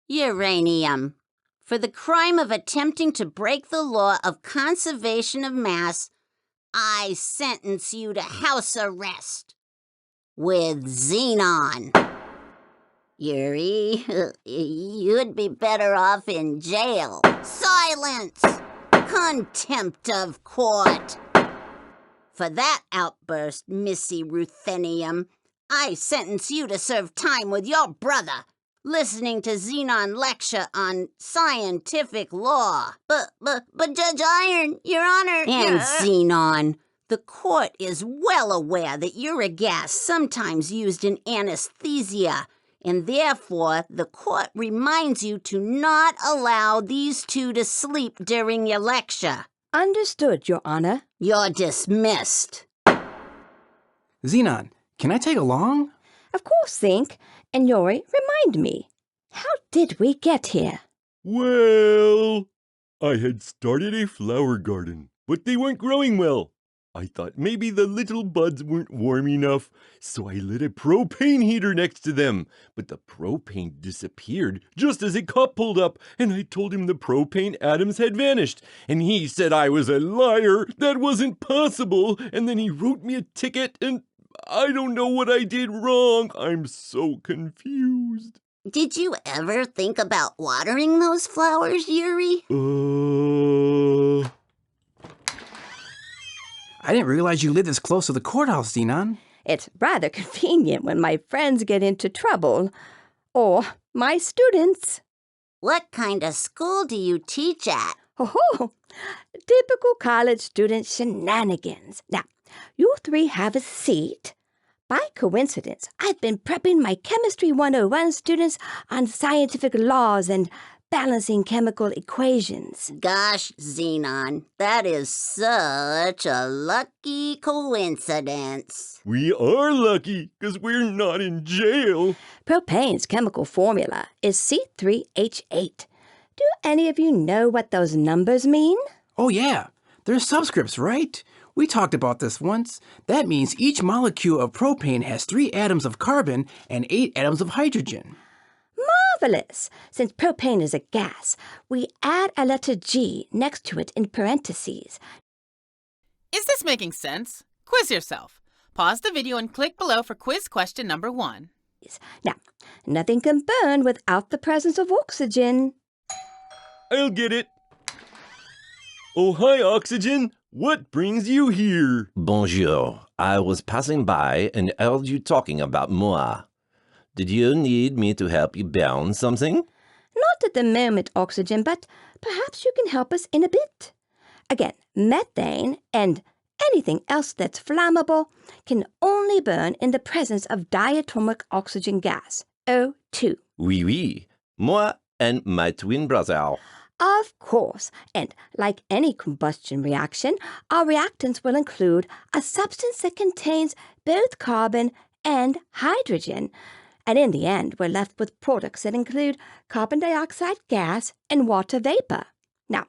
Uranium. For the crime of attempting to break the law of conservation of mass, I sentence you to house arrest with Xenon. Yuri, you'd be better off in jail. Silence! Contempt of court. For that outburst, Missy Ruthenium, I sentence you to serve time with your brother, listening to Xenon lecture on scientific law. But Judge Iron, Your Honor... And Xenon, the court is well aware that you're a gas sometimes used in anesthesia, and therefore the court reminds you to not allow these two to sleep during your lecture. Understood, Your Honor. You're dismissed. Xenon, can I tag along? Of course, Zink. And Yuri, remind me, how did we get here? Well, I had started a flower garden, but they weren't growing well. I thought maybe the little buds weren't warm enough, so I lit a propane heater next to them. But the propane disappeared just as a cop pulled up, and I told him the propane atoms had vanished. And he said I was a liar, that wasn't possible, and then he wrote me a ticket, and I don't know what I did wrong. I'm so confused. Did you ever think about watering those flowers, Yuri? I didn't realize you lived this close to the courthouse, Xenon. It's rather convenient when my friends get into trouble. Or my students. What kind of school do you teach at? Oh, typical college student shenanigans. Now, you three have a seat. By coincidence, I've been prepping my Chemistry 101 students on scientific laws and balancing chemical equations. Gosh, Xenon, that is such a lucky coincidence. We are lucky, 'cause we're not in jail. Propane's chemical formula is C3H8. Do any of you know what those numbers mean? Oh yeah, they're subscripts, right? We talked about this once. That means each molecule of propane has 3 atoms of carbon and 8 atoms of hydrogen. Marvelous! Since propane is a gas, we add a letter G next to it in parentheses. Is this making sense? Quiz yourself. Pause the video and click below for quiz question number 1. Now, nothing can burn without the presence of oxygen. I'll get it. Oh, hi, Oxygen. What brings you here? Bonjour. I was passing by and heard you talking about moi. Did you need me to help you burn something? Not at the moment, Oxygen, but perhaps you can help us in a bit. Again, methane and anything else that's flammable can only burn in the presence of diatomic oxygen gas, O2. Oui, oui. Moi and my twin brother. Of course, and like any combustion reaction, our reactants will include a substance that contains both carbon and hydrogen. And in the end, we're left with products that include carbon dioxide gas and water vapor. Now,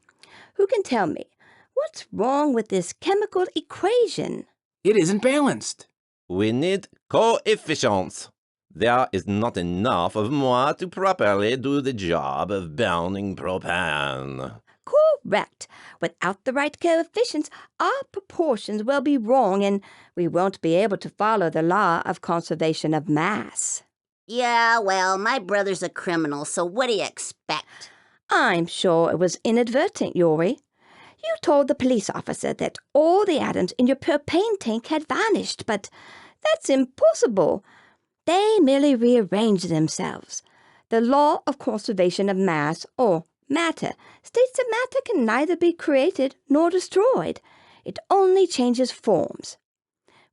who can tell me, what's wrong with this chemical equation? It isn't balanced. We need coefficients. There is not enough of moi to properly do the job of burning propane. Correct. Without the right coefficients, our proportions will be wrong and we won't be able to follow the law of conservation of mass. Yeah, well, my brother's a criminal, so what do you expect? I'm sure it was inadvertent, Yuri. You told the police officer that all the atoms in your propane tank had vanished, but that's impossible. They merely rearranged themselves. The law of conservation of mass, or matter, states that matter can neither be created nor destroyed. It only changes forms.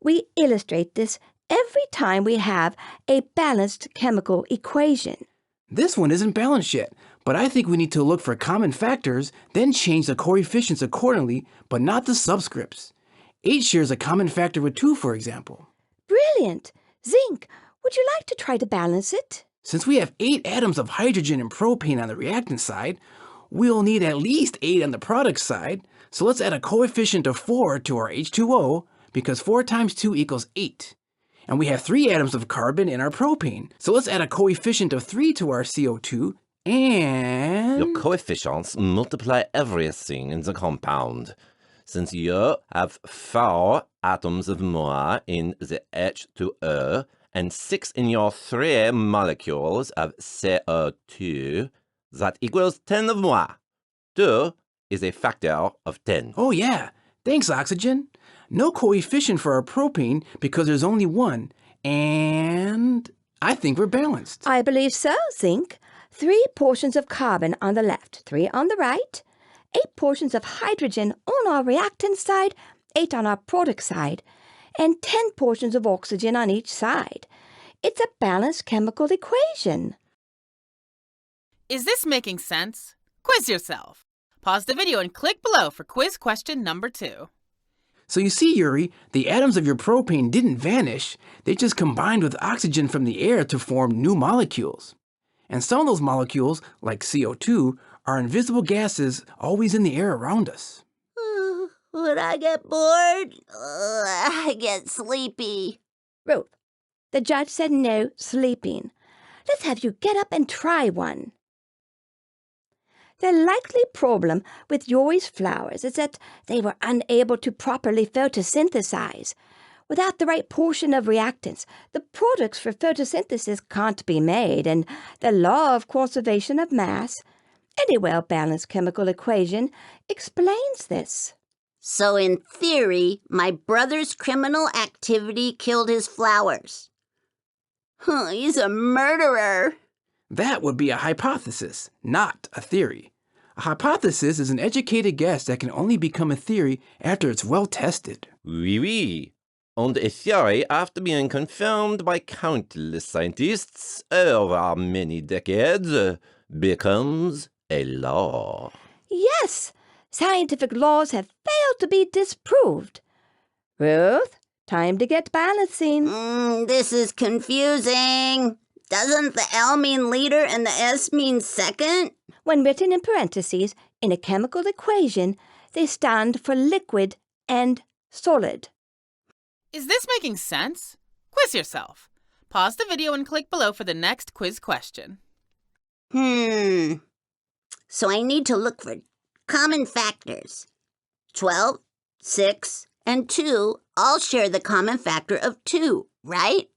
We illustrate this every time we have a balanced chemical equation. This one isn't balanced yet, but I think we need to look for common factors, then change the coefficients accordingly, but not the subscripts. 8 shares a common factor with 2, for example. Brilliant! Zinc, would you like to try to balance it? Since we have 8 atoms of hydrogen and propane on the reactant side, we'll need at least 8 on the product side, so let's add a coefficient of 4 to our H2O, because 4 times 2 equals 8. And we have 3 atoms of carbon in our propane, so let's add a coefficient of 3 to our CO2, And... Your coefficients multiply everything in the compound. Since you have 4 atoms of more in the H2O and 6 in your 3 molecules of CO2, that equals 10 of more. 2 is a factor of 10. Oh yeah, thanks oxygen. No coefficient for our propane because there's only one. And I think we're balanced. I believe so, Zinc. 3 portions of carbon on the left, 3 on the right. 8 portions of hydrogen on our reactant side, 8 on our product side, and 10 portions of oxygen on each side. It's a balanced chemical equation. Is this making sense? Quiz yourself. Pause the video and click below for quiz question number 2. So you see, Yuri, the atoms of your propane didn't vanish. They just combined with oxygen from the air to form new molecules. And some of those molecules, like CO2, are invisible gases always in the air around us. When I get bored, I get sleepy. Ruth, the judge said no sleeping. Let's have you get up and try one. The likely problem with Yuri's flowers is that they were unable to properly photosynthesize. Without the right portion of reactants, the products for photosynthesis can't be made, and the law of conservation of mass, any well-balanced chemical equation, explains this. So in theory, my brother's criminal activity killed his flowers. He's a murderer. That would be a hypothesis, not a theory. A hypothesis is an educated guess that can only become a theory after it's well tested. Oui, oui. And a theory, after being confirmed by countless scientists over many decades, becomes a law. Yes, scientific laws have failed to be disproved. Ruth, time to get balancing. This is confusing. Doesn't the L mean leader and the S mean second? When written in parentheses in a chemical equation, they stand for liquid and solid. Is this making sense? Quiz yourself. Pause the video and click below for the next quiz question. So I need to look for common factors. 12, 6, and 2 all share the common factor of 2, right?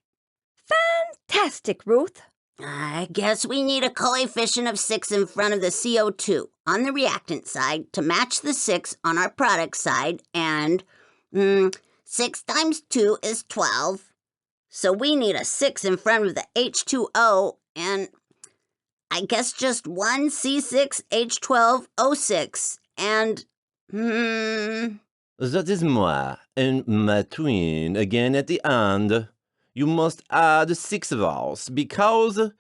Fantastic, Ruth. I guess we need a coefficient of 6 in front of the CO2 on the reactant side to match the 6 on our product side, and 6 times 2 is 12. So we need a 6 in front of the H2O, and I guess just one C6H12O6, and That is more, and between again at the end. You must add 6 of us, because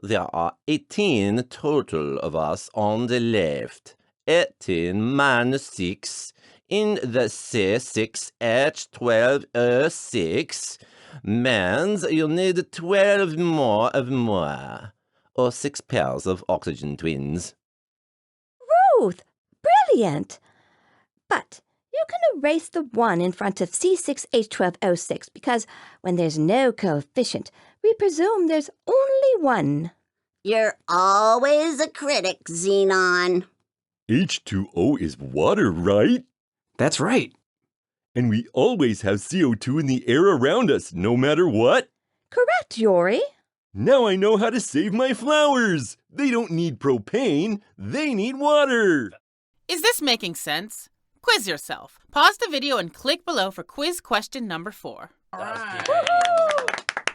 there are 18 total of us on the left. 18 minus 6 in the C6H12O6 means you need 12 more of more, or 6 pairs of oxygen twins. Ruth, brilliant. But you can erase the 1 in front of C6H12O6 because when there's no coefficient, we presume there's only 1. you're always a critic, Xenon. H2O is water, right? That's right. And we always have CO2 in the air around us, no matter what. Correct, Yuri. Now I know how to save my flowers. They don't need propane, they need water. Is this making sense? Quiz yourself. Pause the video and click below for quiz question number 4.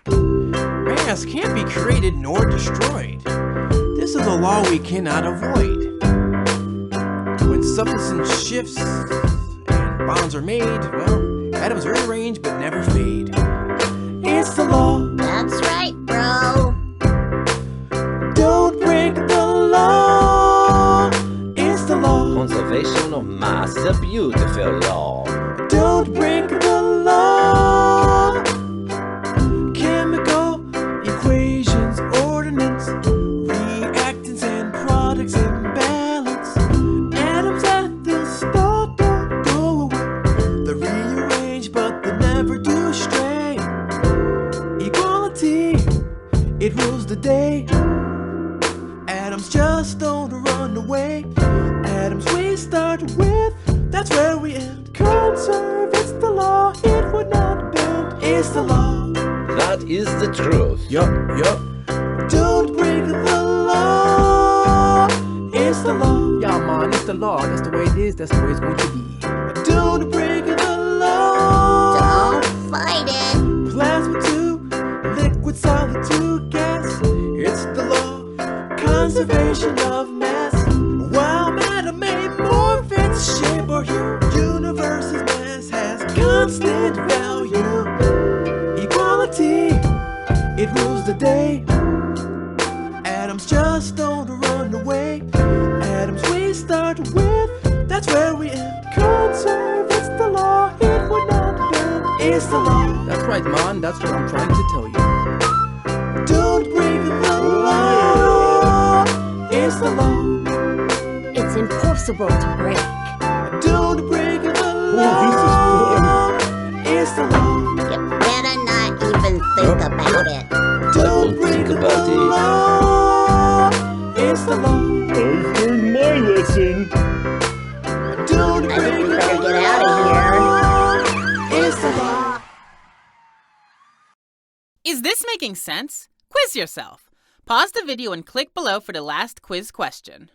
Mass can't be created nor destroyed. This is a law we cannot avoid. When substance shifts and bonds are made, well, atoms rearrange but never fade. It's the law. That's right, bro. Don't break the law. It's the law. Conservation of mass is a beautiful law. Don't break the law. Chemical equations, ordinance, reactants and products in balance. Atoms at the start don't go away. They rearrange, but they never do stray. Equality, it rules the day. Atoms Atoms just don't run away. Atoms we start with, that's where we end. Conserve, it's the law, it would not bend. It's the law. That is the truth. Yup. Don't break the law. It's the law. Yeah, man, it's the law. That's the way it is. That's the way it's going to be. Don't break the law. Don't fight it. Plasma to liquid, solid to gas. It's the law. Conservation of mass. While matter may morph its shape or hue, universe's mass has constant value. Equality, it rules the day. Atoms just don't run away. Atoms we start with, that's where we end. Conserve, it's the law, it would not bend. It's the law. That's right, man. That's what I'm trying to tell you. Don't break the law. It's the law. It's impossible to break. Don't break the law. It's the law. You better not even think about it. Don't break think the about it. law. It's the law. I've learned my lesson. Don't I break think we the better get out of here. law. It's the law. Is this making sense? Quiz yourself. Pause the video and click below for the last quiz question.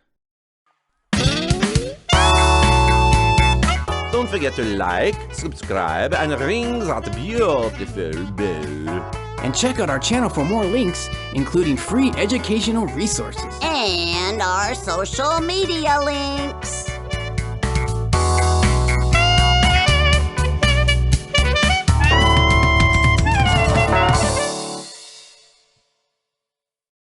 Don't forget to like, subscribe, and ring that beautiful bell. And check out our channel for more links, including free educational resources. And our social media links.